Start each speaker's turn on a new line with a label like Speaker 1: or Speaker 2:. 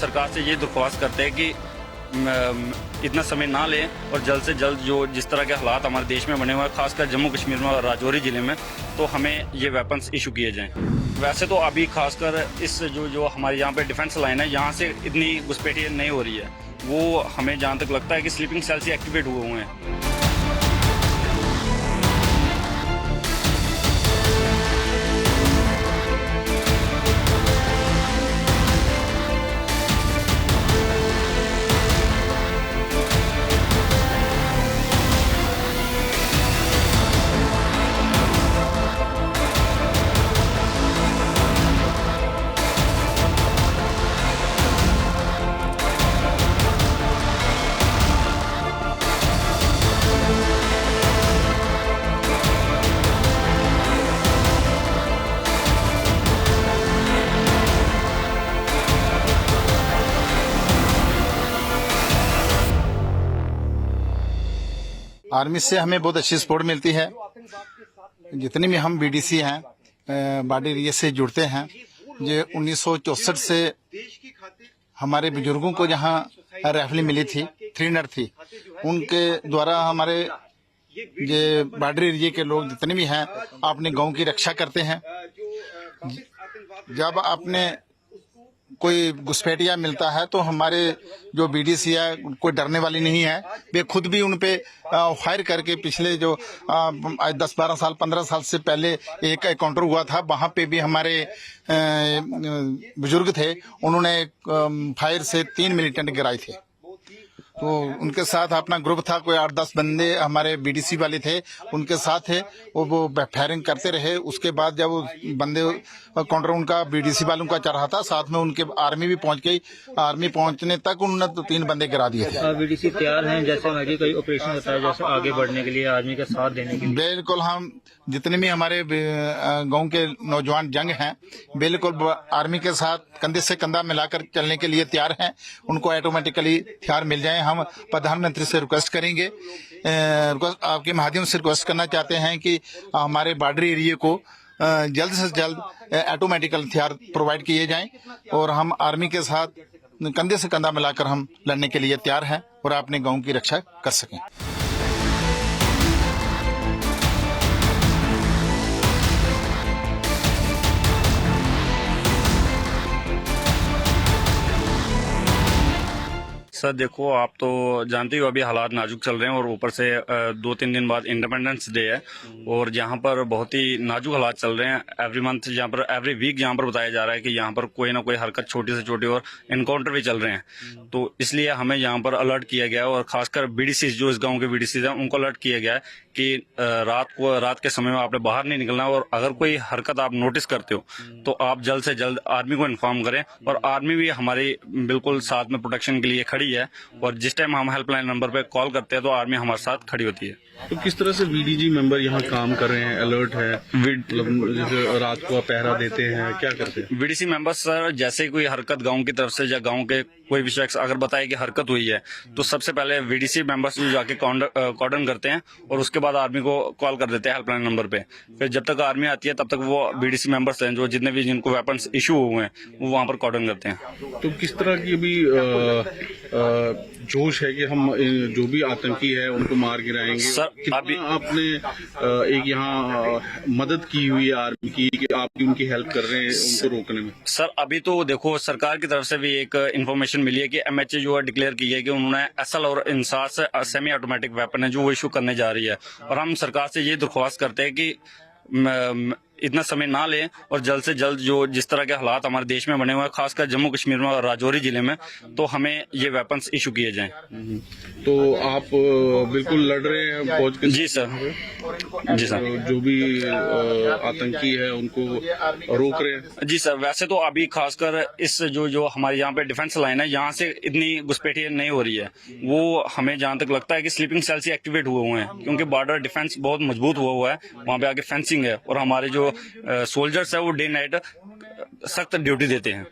Speaker 1: सरकार से ये दरख्वास्त करते हैं कि इतना समय ना लें और जल्द से जल्द जो जिस तरह के हालात हमारे देश में बने हुए हैं, खासकर जम्मू कश्मीर में और राजौरी ज़िले में, तो हमें ये वेपन्स इशू किए जाएं। वैसे तो अभी खासकर इस जो हमारे यहाँ पे डिफेंस लाइन है, यहाँ से इतनी घुसपैठी नहीं हो रही है। वो हमें जहाँ तक लगता है कि स्लीपिंग सेल्स ही एक्टिवेट हुए हुए हैं।
Speaker 2: आर्मी से हमें बहुत अच्छी सपोर्ट मिलती है। जितने भी हम बीडीसी हैं, बॉर्डर एरिया से जुड़ते हैं। ये 1964 से हमारे बुजुर्गों को जहाँ राइफल मिली थी, 3 थी, उनके द्वारा हमारे ये बॉर्डर एरिया के लोग जितने भी हैं अपने गांव की रक्षा करते हैं। जब आपने कोई घुसपैठिया मिलता है तो हमारे जो बीडीसी है कोई डरने वाली नहीं है। वे खुद भी उन पे फायर करके पिछले जो 10-12 साल 15 साल से पहले एक एनकाउंटर हुआ था, वहां पे भी हमारे बुजुर्ग थे, उन्होंने फायर से 3 मिलिटेंट गिराए थे। तो उनके साथ अपना ग्रुप था, कोई 8-10 बंदे हमारे बीडीसी वाले थे, उनके साथ थे। वो फायरिंग करते रहे। उसके बाद जब बंदे काउंटर उनका बीडीसी वालों का चल रहा था, साथ में उनके आर्मी भी पहुंच गई। आर्मी पहुंचने तक उन्होंने तो 3 बंदे गिरा दिए थे।
Speaker 3: बीडीसी तैयार हैं जैसे कोई ऑपरेशन होता है, जैसे आगे बढ़ने के लिए, आर्मी का साथ देने के लिए?
Speaker 2: बिल्कुल, हम जितने भी हमारे गांव के नौजवान जंग हैं, बिल्कुल आर्मी के साथ कंधे से कंधा मिलाकर चलने के लिए तैयार हैं। उनको ऑटोमेटिकली हथियार मिल जाए। हम प्रधानमंत्री से रिक्वेस्ट करेंगे, आपके माध्यम से रिक्वेस्ट करना चाहते हैं कि हमारे बॉर्डर एरिया को जल्द से जल्द ऑटोमेटिकल हथियार प्रोवाइड किए जाएं और हम आर्मी के साथ कंधे से कंधा मिलाकर हम लड़ने के लिए तैयार हैं और अपने गांव की रक्षा कर सकें।
Speaker 1: सर देखो, आप तो जानते हो अभी हालात नाजुक चल रहे हैं और ऊपर से 2-3 दिन बाद इंडिपेंडेंस डे है और यहाँ पर बहुत ही नाजुक हालात चल रहे हैं। एवरी मंथ यहाँ पर, एवरी वीक यहाँ पर बताया जा रहा है कि यहाँ पर कोई ना कोई हरकत छोटी से छोटी और इनकाउंटर भी चल रहे हैं। तो इसलिए हमें यहाँ पर अलर्ट किया गया है और खासकर बीडीसी जो इस गाँव के बीडीसी हैं उनको अलर्ट किया गया है कि रात के समय में आपने बाहर नहीं निकलना और अगर कोई हरकत आप नोटिस करते हो तो आप जल्द से जल्द आर्मी को इन्फॉर्म करें। और आर्मी भी हमारी बिल्कुल साथ में प्रोटेक्शन के लिए खड़ी है और जिस टाइम हम हेल्पलाइन नंबर पे कॉल करते हैं तो आर्मी हमारे साथ खड़ी होती है।
Speaker 4: तो किस तरह से वीडीजी मेंबर यहाँ काम कर रहे हैं? अलर्ट है, जैसे रात को पहरा देते हैं, क्या करते हैं
Speaker 1: वीडीसी मेंबर्स? सर जैसे कोई हरकत गांव की तरफ से या गांव के कोई भी शख्स अगर बताए कि हरकत हुई है तो सबसे पहले वीडीसी मेंबर्स जाके कॉर्डन करते हैं और उसके बाद आर्मी को कॉल कर देते हैं हेल्पलाइन नंबर पे। फिर जब तक आर्मी आती है तब तक वो बीडीसी मेंबर्स हैं जो जितने भी जिनको वेपन्स इशू हुए हैं वो वहाँ पर कॉर्डन करते हैं।
Speaker 4: तो किस तरह की अभी जोश है कि हम जो भी आतंकी है उनको मार गिराएंगे?
Speaker 1: सर अभी
Speaker 4: आपने एक यहाँ मदद की हुई है आर्मी की कि आप उनकी हेल्प कर रहे हैं उनको रोकने में?
Speaker 1: सर अभी तो देखो, सरकार की तरफ से भी एक इन्फॉर्मेशन मिली है कि एमएचए जो है डिक्लेयर की है कि उन्होंने एसएल और इंसास सेमी ऑटोमेटिक वेपन है जो वो इशू करने जा रही है। और हम सरकार से ये दरख्वास्त करते हैं कि इतना समय ना लें और जल्द से जल्द जो जिस तरह के हालात हमारे देश में बने हुए हैं, खासकर जम्मू कश्मीर में और राजौरी जिले में, तो हमें ये वेपन्स इशू किए जाएं।
Speaker 4: तो आप बिल्कुल लड़ रहे हैं फौज के?
Speaker 1: जी सर, जी सर।
Speaker 4: जो भी आतंकी है उनको रोक रहे हैं?
Speaker 1: जी सर, वैसे तो अभी खासकर इस जो हमारे यहाँ पे डिफेंस लाइन है, यहाँ से इतनी घुसपैठी नहीं हो रही है। वो हमें जहाँ तक लगता है कि स्लीपिंग सेल्स ही एक्टिवेट हुए हुए हैं क्योंकि बॉर्डर डिफेंस बहुत मजबूत हुआ है। वहाँ पे आगे फेंसिंग है और हमारे जो सोल्जर्स है वो डे नाइट सख्त ड्यूटी देते हैं।